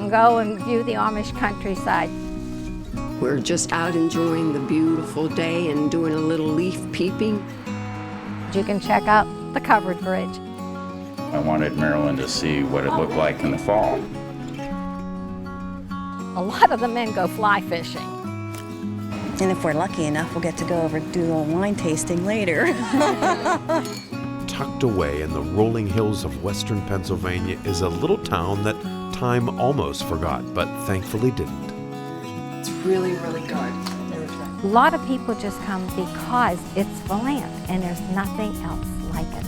can go and view the Amish countryside. We're just out enjoying the beautiful day and doing a little leaf peeping. You can check out the covered bridge. I wanted Marilyn to see what it looked like in the fall. A lot of the men go fly fishing. And if we're lucky enough, we'll get to go over and do a little wine tasting later. Tucked away in the rolling hills of western Pennsylvania is a little town that time almost forgot, but thankfully didn't. It's really, really good. A lot of people just come because it's Volant, and there's nothing else like it.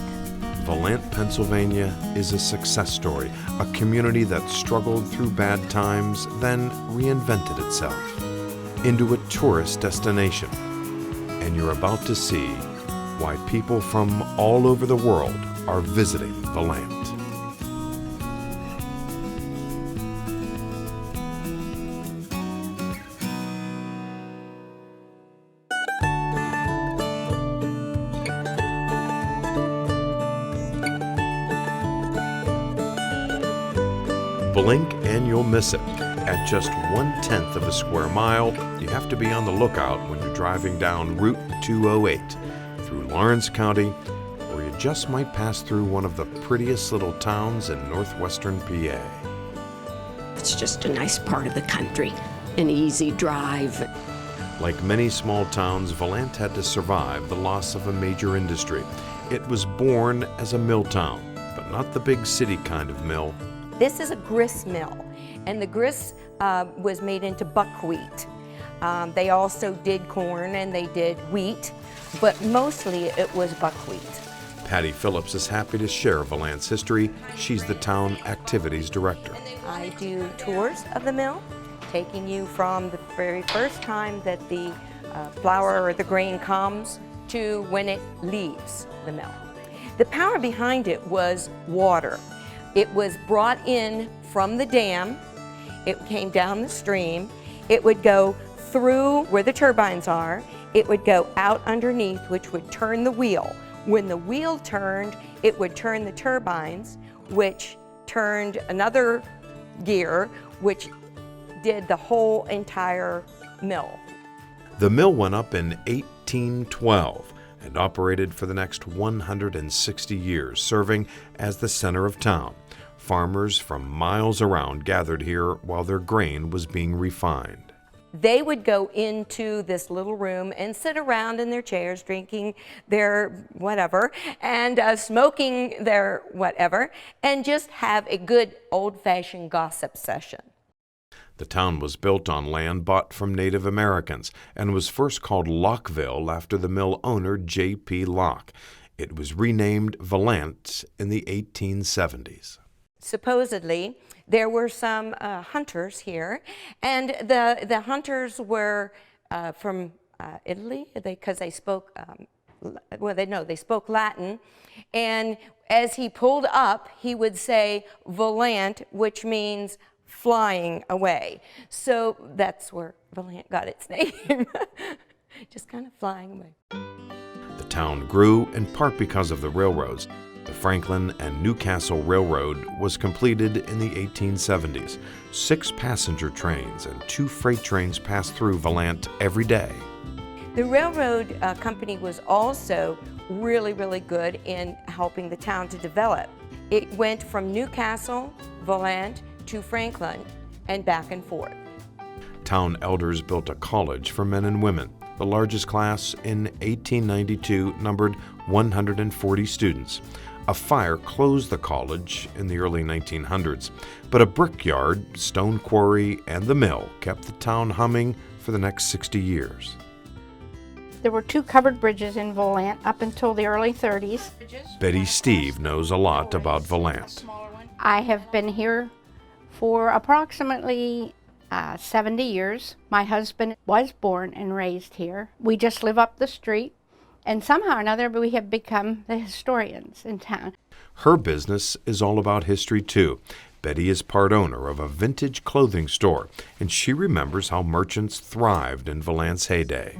Volant, Pennsylvania is a success story, a community that struggled through bad times, then reinvented itself into a tourist destination. And you're about to see why people from all over the world are visiting Volant. Blink and you'll miss it. At just 1/10 of a square mile, you have to be on the lookout when you're driving down Route 208 through Lawrence County, or you just might pass through one of the prettiest little towns in northwestern PA. It's just a nice part of the country, an easy drive. Like many small towns, Volant had to survive the loss of a major industry. It was born as a mill town, but not the big city kind of mill. This is a grist mill, and the grist was made into buckwheat. They also did corn and they did wheat, but mostly it was buckwheat. Patty Phillips is happy to share Volant's history. She's the town activities director. I do tours of the mill, taking you from the very first time that the flour or the grain comes to when it leaves the mill. The power behind it was water. It was brought in from the dam. It came down the stream. It would go through where the turbines are. It would go out underneath, which would turn the wheel. When the wheel turned, it would turn the turbines, which turned another gear, which did the whole entire mill. The mill went up in 1812 and operated for the next 160 years, serving as the center of town. Farmers from miles around gathered here while their grain was being refined. They would go into this little room and sit around in their chairs drinking their whatever and smoking their whatever and just have a good old-fashioned gossip session. The town was built on land bought from Native Americans and was first called Lockville after the mill owner J.P. Locke. It was renamed Volant in the 1870s. Supposedly, there were some hunters here, and the hunters were from Italy, because they spoke, they spoke Latin, and as he pulled up, he would say Volant, which means flying away. So that's where Volant got its name, just kind of flying away. The town grew in part because of the railroads. The Franklin and Newcastle Railroad was completed in the 1870s. 6 passenger trains and 2 freight trains passed through Volant every day. The railroad company was also really, really good in helping the town to develop. It went from Newcastle, Volant, to Franklin, and back and forth. Town elders built a college for men and women. The largest class in 1892 numbered 140 students. A fire closed the college in the early 1900s, but a brickyard, stone quarry, and the mill kept the town humming for the next 60 years. There were 2 covered bridges in Volant up until the early 30s. Betty Steve knows a lot about Volant. I have been here for approximately 70 years. My husband was born and raised here. We just live up the street, and somehow or another we have become the historians in town. Her business is all about history too. Betty is part owner of a vintage clothing store, and she remembers how merchants thrived in Volant's heyday.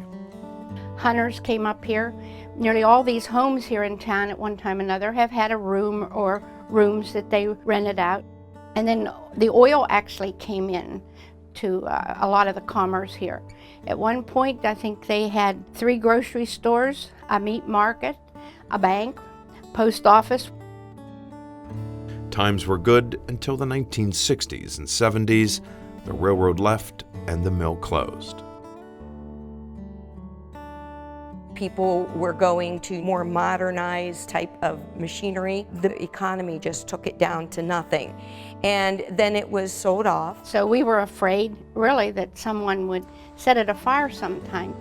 Hunters came up here. Nearly all these homes here in town at one time or another have had a room or rooms that they rented out. And then the oil actually came in to a lot of the commerce here. At one point, I think they had 3 grocery stores, a meat market, a bank, post office. Times were good until the 1960s and 70s. The railroad left and the mill closed. People were going to more modernized type of machinery. The economy just took it down to nothing. And then it was sold off. So we were afraid, really, that someone would set it afire sometime.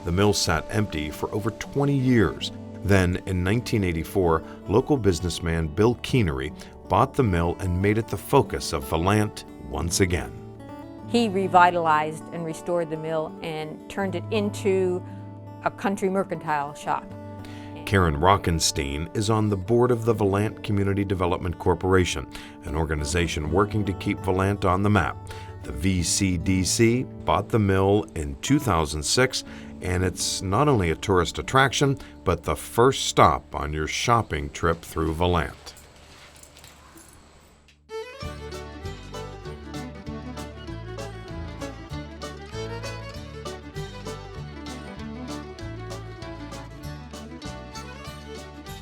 The mill sat empty for over 20 years. Then, in 1984, local businessman Bill Keenery bought the mill and made it the focus of Volant once again. He revitalized and restored the mill and turned it into a country mercantile shop. Karen Rockenstein is on the board of the Volant Community Development Corporation, an organization working to keep Volant on the map. The VCDC bought the mill in 2006, and it's not only a tourist attraction, but the first stop on your shopping trip through Volant.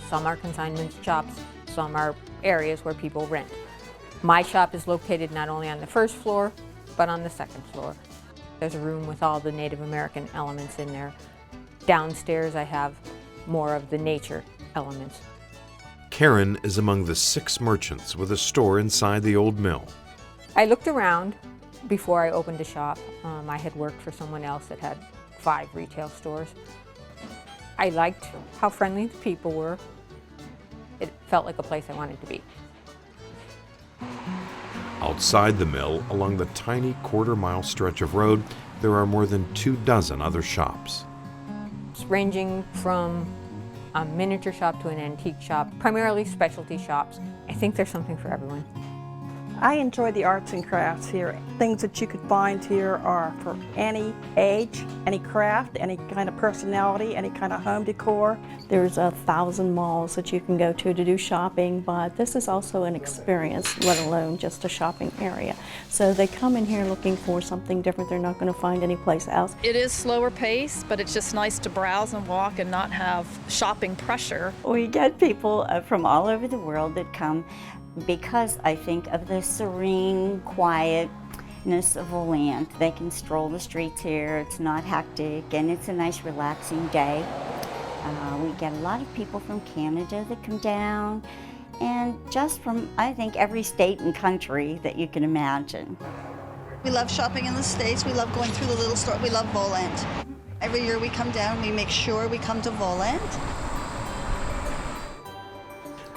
Some are consignment shops, some are areas where people rent. My shop is located not only on the first floor, but on the second floor. There's a room with all the Native American elements in there. Downstairs I have more of the nature elements. Karen is among the 6 merchants with a store inside the old mill. I looked around before I opened a shop. I had worked for someone else that had 5 retail stores. I liked how friendly the people were. It felt like a place I wanted to be. Outside the mill, along the tiny quarter-mile stretch of road, there are more than 24 other shops. It's ranging from a miniature shop to an antique shop, primarily specialty shops. I think there's something for everyone. I enjoy the arts and crafts here. Things that you could find here are for any age, any craft, any kind of personality, any kind of home decor. There's 1,000 malls that you can go to do shopping, but this is also an experience, let alone just a shopping area. So they come in here looking for something different they're not going to find anyplace else. It is slower paced, but it's just nice to browse and walk and not have shopping pressure. We get people from all over the world that come because I think of the serene quietness of Volant. They can stroll the streets here, it's not hectic, and it's a nice relaxing day. We get a lot of people from Canada that come down, and just from, I think, every state and country that you can imagine. We love shopping in the States, we love going through the little store, we love Volant. Every year we come down, we make sure we come to Volant.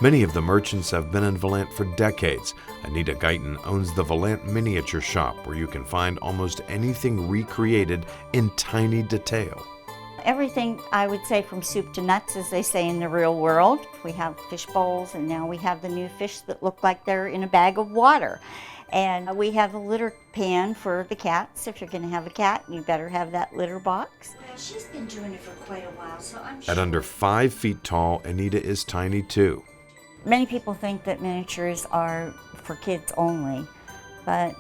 Many of the merchants have been in Volant for decades. Anita Guyton owns the Volant Miniature Shop, where you can find almost anything recreated in tiny detail. Everything, I would say, from soup to nuts, as they say in the real world. We have fish bowls, and now we have the new fish that look like they're in a bag of water. And we have a litter pan for the cats. If you're going to have a cat, you better have that litter box. She's been doing it for quite a while, so I'm sure. At under 5 feet tall, Anita is tiny too. Many people think that miniatures are for kids only, but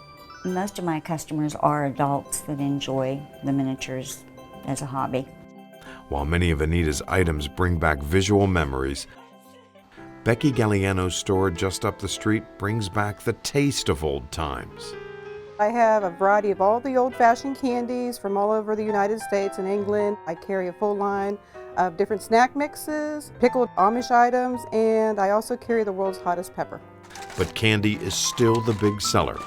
most of my customers are adults that enjoy the miniatures as a hobby. While many of Anita's items bring back visual memories, Becky Galliano's store just up the street brings back the taste of old times. I have a variety of all the old-fashioned candies from all over the United States and England. I carry a full line of different snack mixes, pickled Amish items, and I also carry the world's hottest pepper. But candy is still the big seller.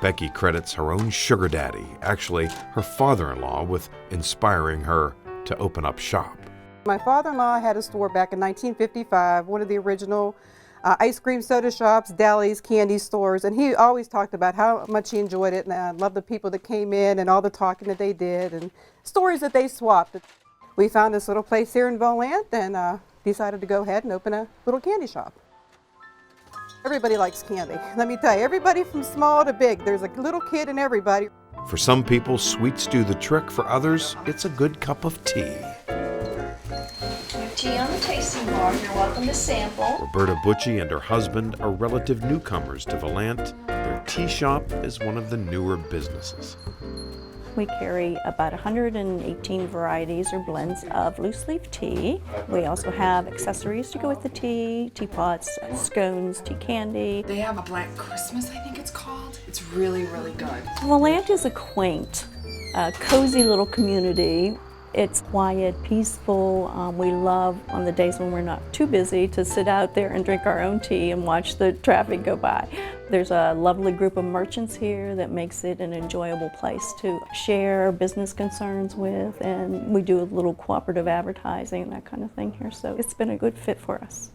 Becky credits her own sugar daddy, actually her father-in-law, with inspiring her to open up shop. My father-in-law had a store back in 1955, one of the original ice cream soda shops, delis, candy stores, and he always talked about how much he enjoyed it, and I loved the people that came in and all the talking that they did and stories that they swapped. We found this little place here in Volant and decided to go ahead and open a little candy shop. Everybody likes candy. Let me tell you, everybody from small to big, there's a little kid in everybody. For some people, sweets do the trick. For others, it's a good cup of tea. tea on the tasting bar. You're welcome to sample. Roberta Butchie and her husband are relative newcomers to Volant. Their tea shop is one of the newer businesses. We carry about 118 varieties or blends of loose leaf tea. We also have accessories to go with the tea, teapots, scones, tea candy. They have a Black Christmas, I think it's called. It's really, really good. Volant is a quaint, cozy little community. It's quiet, peaceful. We love, on the days when we're not too busy, to sit out there and drink our own tea and watch the traffic go by. There's a lovely group of merchants here that makes it an enjoyable place to share business concerns with, and we do a little cooperative advertising and that kind of thing here, so it's been a good fit for us.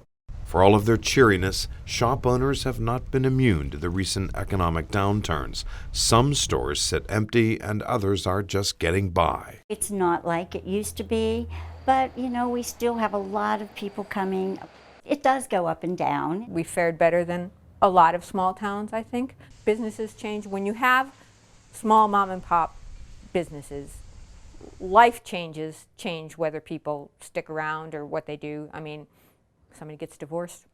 For all of their cheeriness, shop owners have not been immune to the recent economic downturns. Some stores sit empty and others are just getting by. It's not like it used to be, but you know, we still have a lot of people coming. It does go up and down. We fared better than a lot of small towns, I think. Businesses change. When you have small mom and pop businesses, life change whether people stick around or what they do. I mean, somebody gets divorced,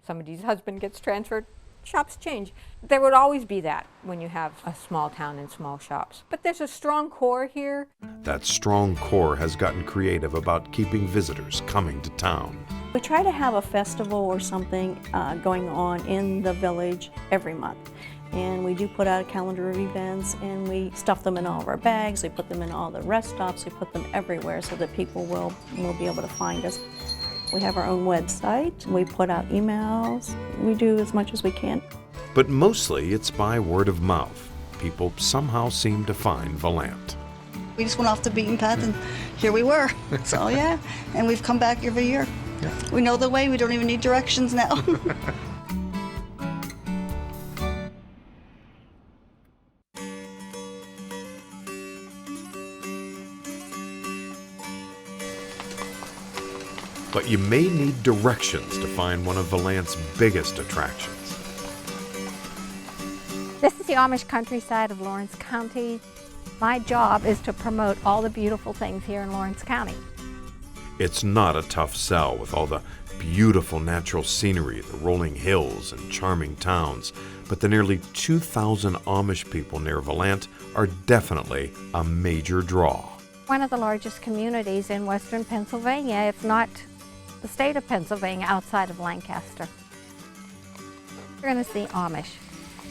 somebody's husband gets transferred, shops change. There would always be that when you have a small town and small shops. But there's a strong core here. That strong core has gotten creative about keeping visitors coming to town. We try to have a festival or something going on in the village every month. And we do put out a calendar of events, and we stuff them in all of our bags, we put them in all the rest stops, we put them everywhere so that people will be able to find us. We have our own website, we put out emails, we do as much as we can. But mostly it's by word of mouth. People somehow seem to find Volant. We just went off the beaten path and here we were. So yeah, and we've come back every year. Yeah. We know the way, we don't even need directions now. But you may need directions to find one of Volant's biggest attractions. This is the Amish countryside of Lawrence County. My job is to promote all the beautiful things here in Lawrence County. It's not a tough sell with all the beautiful natural scenery, the rolling hills and charming towns, but the nearly 2,000 Amish people near Volant are definitely a major draw. One of the largest communities in western Pennsylvania, if not the state of Pennsylvania, outside of Lancaster. You're going to see Amish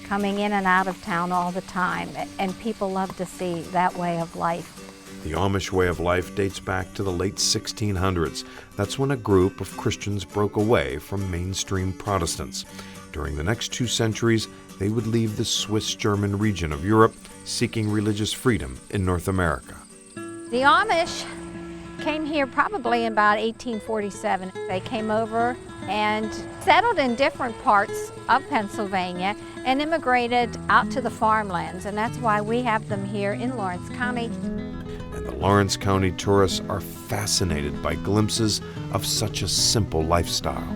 coming in and out of town all the time, and people love to see that way of life. The Amish way of life dates back to the late 1600s. That's when a group of Christians broke away from mainstream Protestants. During the next 2 centuries, they would leave the Swiss-German region of Europe, seeking religious freedom in North America. The Amish came here probably in about 1847. They came over and settled in different parts of Pennsylvania and immigrated out to the farmlands, and that's why we have them here in Lawrence County. And the Lawrence County tourists are fascinated by glimpses of such a simple lifestyle.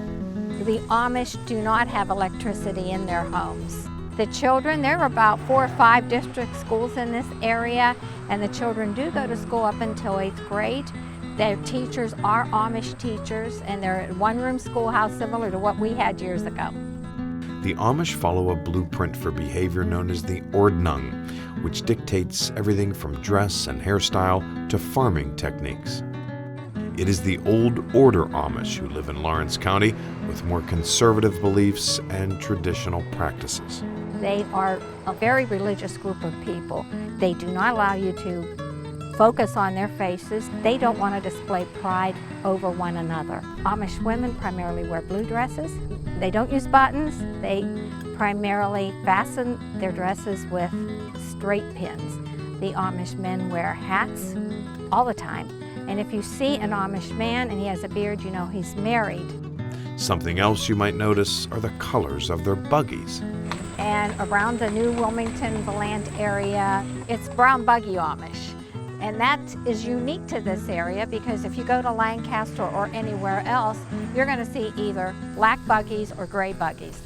The Amish do not have electricity in their homes. The children, there are about 4 or 5 district schools in this area, and the children do go to school up until 8th grade. Their teachers are Amish teachers, and they're at one-room schoolhouse similar to what we had years ago. The Amish follow a blueprint for behavior known as the Ordnung, which dictates everything from dress and hairstyle to farming techniques. It is the old order Amish who live in Lawrence County with more conservative beliefs and traditional practices. They are a very religious group of people. They do not allow you to focus on their faces. They don't want to display pride over one another. Amish women primarily wear blue dresses. They don't use buttons. They primarily fasten their dresses with straight pins. The Amish men wear hats all the time. And if you see an Amish man and he has a beard, you know he's married. Something else you might notice are the colors of their buggies. And around the New Wilmington, Volant area, it's brown buggy Amish. And that is unique to this area because if you go to Lancaster or anywhere else, you're going to see either black buggies or gray buggies.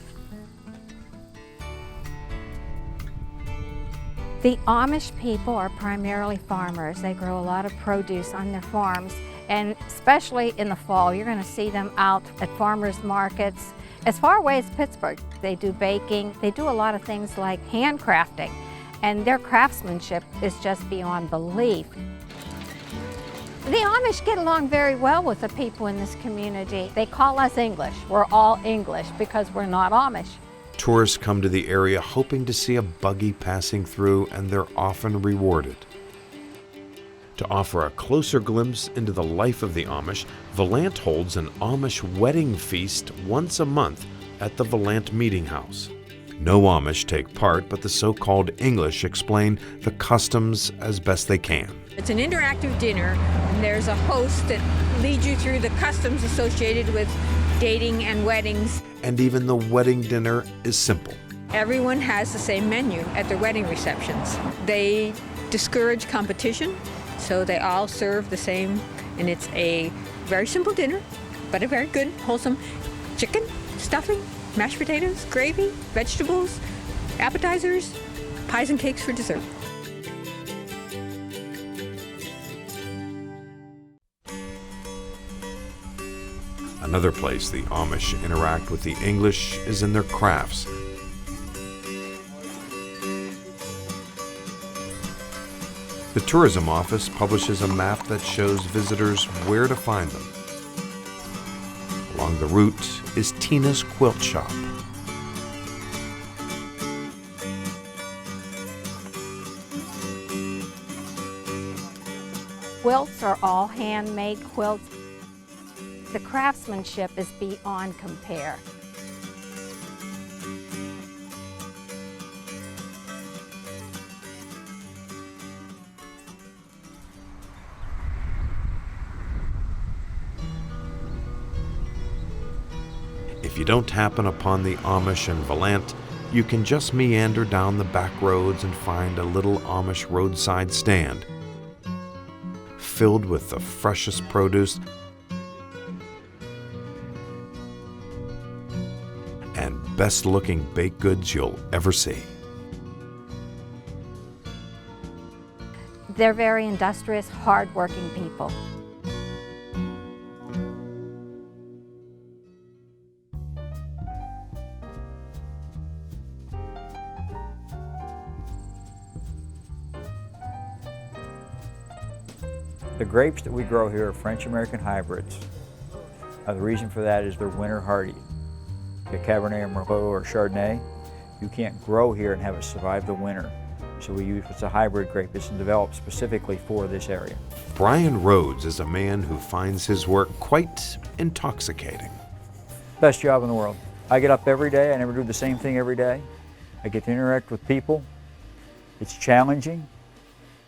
The Amish people are primarily farmers. They grow a lot of produce on their farms, And especially in the fall, you're going to see them out at farmers markets. As far away as Pittsburgh, they do baking. They do a lot of things like handcrafting, and their craftsmanship is just beyond belief. The Amish get along very well with the people in this community. They call us English. We're all English because we're not Amish. Tourists come to the area hoping to see a buggy passing through, and they're often rewarded. To offer a closer glimpse into the life of the Amish, Volant holds an Amish wedding feast once a month at the Volant Meeting House. No Amish take part, but the so-called English explain the customs as best they can. It's an interactive dinner, and there's a host that leads you through the customs associated with dating and weddings. And even the wedding dinner is simple. Everyone has the same menu at their wedding receptions. They discourage competition, so they all serve the same, and it's a very simple dinner, but a very good, wholesome chicken, stuffing, mashed potatoes, gravy, vegetables, appetizers, pies and cakes for dessert. Another place the Amish interact with the English is in their crafts. The tourism office publishes a map that shows visitors where to find them. Along the route is Tina's Quilt Shop. Quilts are all handmade quilts. The craftsmanship is beyond compare. If you don't happen upon the Amish in Volant, you can just meander down the back roads and find a little Amish roadside stand filled with the freshest produce and best-looking baked goods you'll ever see. They're very industrious, hard-working people. The grapes that we grow here are French-American hybrids. The reason for that is they're winter hardy. A Cabernet or Merlot or Chardonnay, you can't grow here and have it survive the winter. So we use what's a hybrid grape. It's developed specifically for this area. Brian Rhodes is a man who finds his work quite intoxicating. Best job in the world. I get up every day. I never do the same thing every day. I get to interact with people. It's challenging.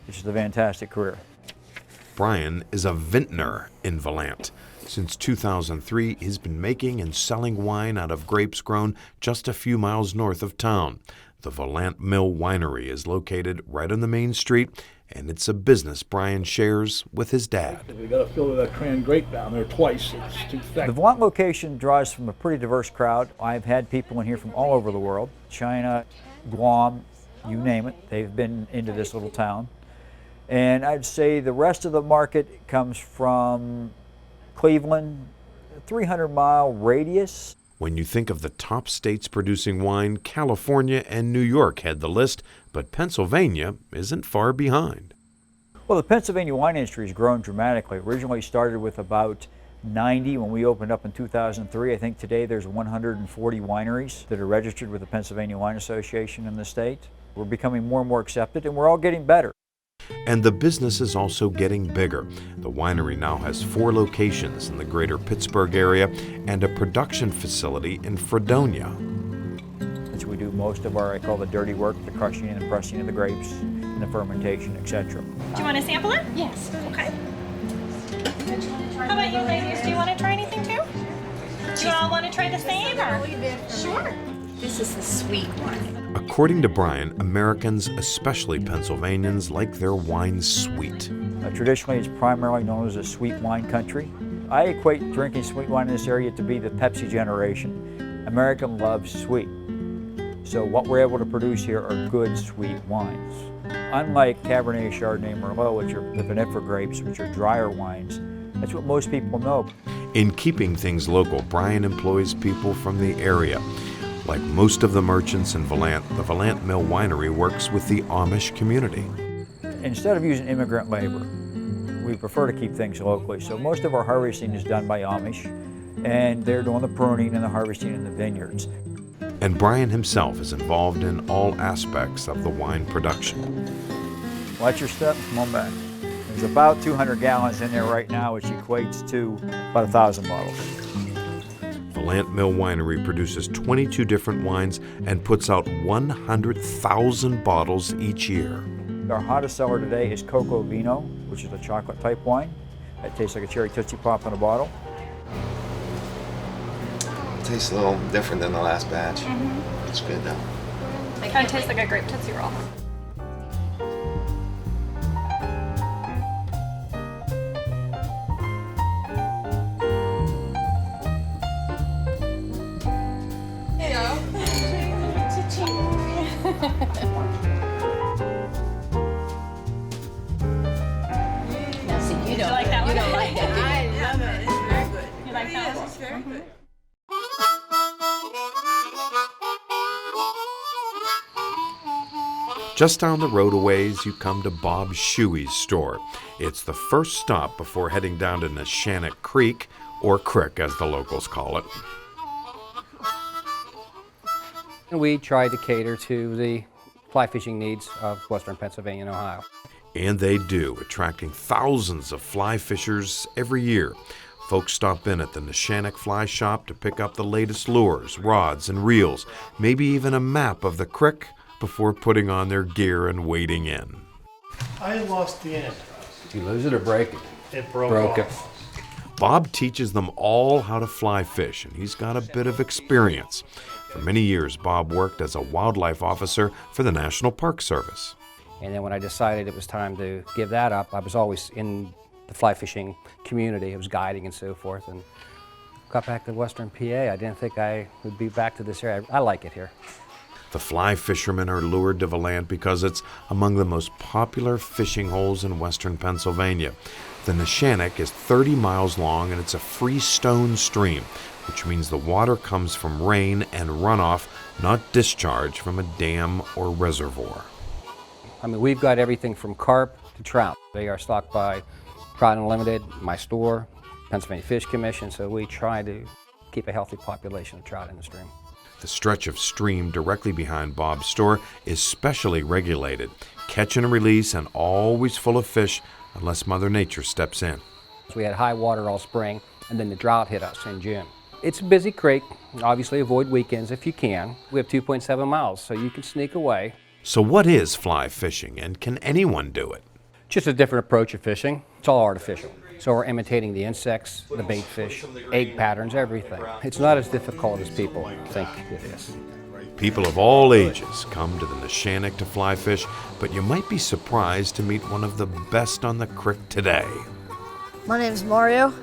It's just a fantastic career. Brian is a vintner in Volant. Since 2003, he's been making and selling wine out of grapes grown just a few miles north of town. The Volant Mill Winery is located right on the main street, and it's a business Brian shares with his dad. We got to fill that cran grape down there twice. It's too thick. The Volant location draws from a pretty diverse crowd. I've had people in here from all over the world, China, Guam, you name it. They've been into this little town. And I'd say the rest of the market comes from Cleveland, 300-mile radius. When you think of the top states producing wine, California and New York head the list, but Pennsylvania isn't far behind. Well, the Pennsylvania wine industry has grown dramatically. Originally started with about 90 when we opened up in 2003. I think today there's 140 wineries that are registered with the Pennsylvania Wine Association in the state. We're becoming more and more accepted, and we're all getting better. And the business is also getting bigger. The winery now has 4 locations in the greater Pittsburgh area and a production facility in Fredonia. So we do most of our, I call the dirty work, the crushing and the pressing of the grapes, and the fermentation, etc. Do you want to sample it? Yes. Okay. How about you ladies? Do you want to try anything too? Do you all want to try the same? Or? Sure. This is the sweet one. According to Brian, Americans, especially Pennsylvanians, like their wine sweet. Traditionally, it's primarily known as a sweet wine country. I equate drinking sweet wine in this area to be the Pepsi generation. America loves sweet. So what we're able to produce here are good sweet wines. Unlike Cabernet, Chardonnay, Merlot, which are the vinifera grapes, which are drier wines, That's what most people know. In keeping things local, Brian employs people from the area. Like most of the merchants in Volant, the Volant Mill Winery works with the Amish community. Instead of using immigrant labor, we prefer to keep things locally. So most of our harvesting is done by Amish, and they're doing the pruning and the harvesting in the vineyards. And Brian himself is involved in all aspects of the wine production. Watch your step, come on back. There's about 200 gallons in there right now, which equates to about 1,000 bottles. Volant Mill Winery produces 22 different wines and puts out 100,000 bottles each year. Our hottest seller today is Cocoa Vino, which is a chocolate type wine. It tastes like a cherry Tootsie Pop in a bottle. It tastes a little different than the last batch. It's good though. It kind of tastes like a grape Tootsie Roll. You like that one? You don't like that? I love it. It's very good. You like that one? It's very good. Just down the road a ways, you come to Bob Shuey's store. It's the first stop before heading down to Neshannock Creek, or Crick as the locals call it. We try to cater to the fly fishing needs of western Pennsylvania and Ohio. And they do, attracting thousands of fly fishers every year. Folks stop in at the Neshannock Fly Shop to pick up the latest lures, rods, and reels, maybe even a map of the creek before putting on their gear and wading in. I lost the end. Did you lose it or break it? It broke off. Bob teaches them all how to fly fish, and he's got a bit of experience. For many years, Bob worked as a wildlife officer for the National Park Service. And then when I decided it was time to give that up, I was always in the fly fishing community. I was guiding and so forth, and got back to Western PA. I didn't think I would be back to this area. I like it here. The fly fishermen are lured to Volant because it's among the most popular fishing holes in western Pennsylvania. The Neshannock is 30 miles long and it's a freestone stream, which means the water comes from rain and runoff, not discharge from a dam or reservoir. I mean, we've got everything from carp to trout. They are stocked by Trout Unlimited, my store, Pennsylvania Fish Commission, so we try to keep a healthy population of trout in the stream. The stretch of stream directly behind Bob's store is specially regulated, catch and release, and always full of fish unless Mother Nature steps in. We had high water all spring, and then the drought hit us in June. It's a busy creek. Obviously avoid weekends if you can. We have 2.7 miles, so you can sneak away. So what is fly fishing, and can anyone do it? Just a different approach of fishing. It's all artificial. So we're imitating the insects, the bait fish, egg patterns, everything. It's not as difficult as people think it is. People of all ages come to the Neshannock to fly fish, but you might be surprised to meet one of the best on the creek today. My name is Mario.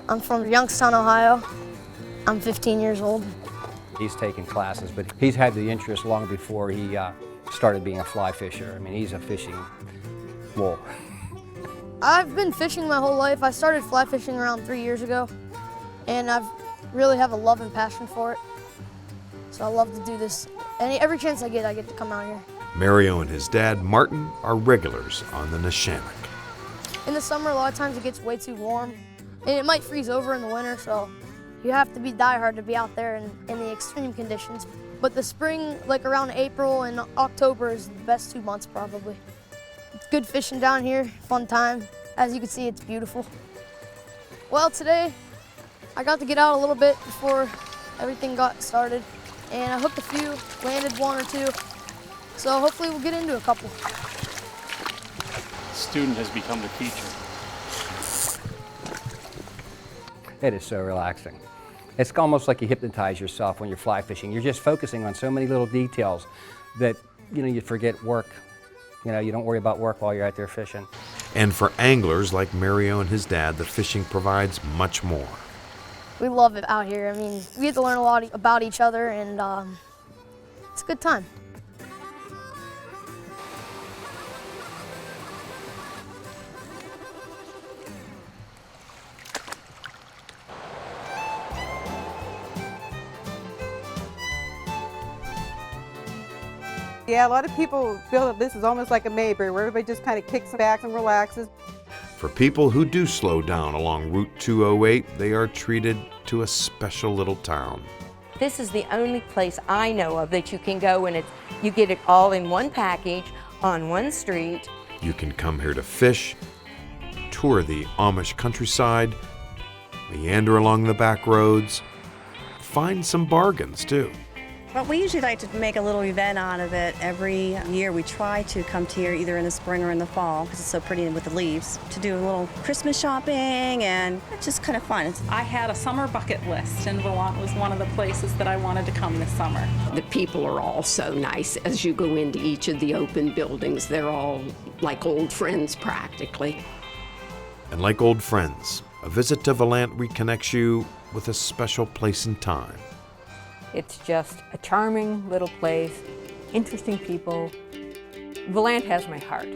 I'm from Youngstown, Ohio. I'm 15 years old. He's taken classes, but he's had the interest long before he started being a fly fisher. I mean, he's a fishing wolf. I've been fishing my whole life. I started fly fishing around 3 years ago, and I really have a love and passion for it. So I love to do this. And every chance I get to come out here. Mario and his dad, Martin, are regulars on the Neshannock. In the summer, a lot of times it gets way too warm, and it might freeze over in the winter, so you have to be diehard to be out there in the extreme conditions. But the spring, like around April and October, is the best 2 months probably. It's good fishing down here, fun time. As you can see, it's beautiful. Well, today I got to get out a little bit before everything got started, and I hooked a few, landed one or two, so hopefully we'll get into a couple. The student has become the teacher. It is so relaxing. It's almost like you hypnotize yourself when you're fly fishing. You're just focusing on so many little details that, you forget work. You don't worry about work while you're out there fishing. And for anglers like Mario and his dad, the fishing provides much more. We love it out here. I mean, we get to learn a lot about each other, and it's a good time. Yeah, a lot of people feel that this is almost like a Mayberry, where everybody just kind of kicks back and relaxes. For people who do slow down along Route 208, they are treated to a special little town. This is the only place I know of that you can go and you get it all in one package on one street. You can come here to fish, tour the Amish countryside, meander along the back roads, find some bargains too. Well, we usually like to make a little event out of it. Every year we try to come to here either in the spring or in the fall because it's so pretty with the leaves, to do a little Christmas shopping, and it's just kind of fun. I had a summer bucket list, and Volant was one of the places that I wanted to come this summer. The people are all so nice. As you go into each of the open buildings, they're all like old friends practically. And like old friends, a visit to Volant reconnects you with a special place and time. It's just a charming little place, interesting people. Volant has my heart.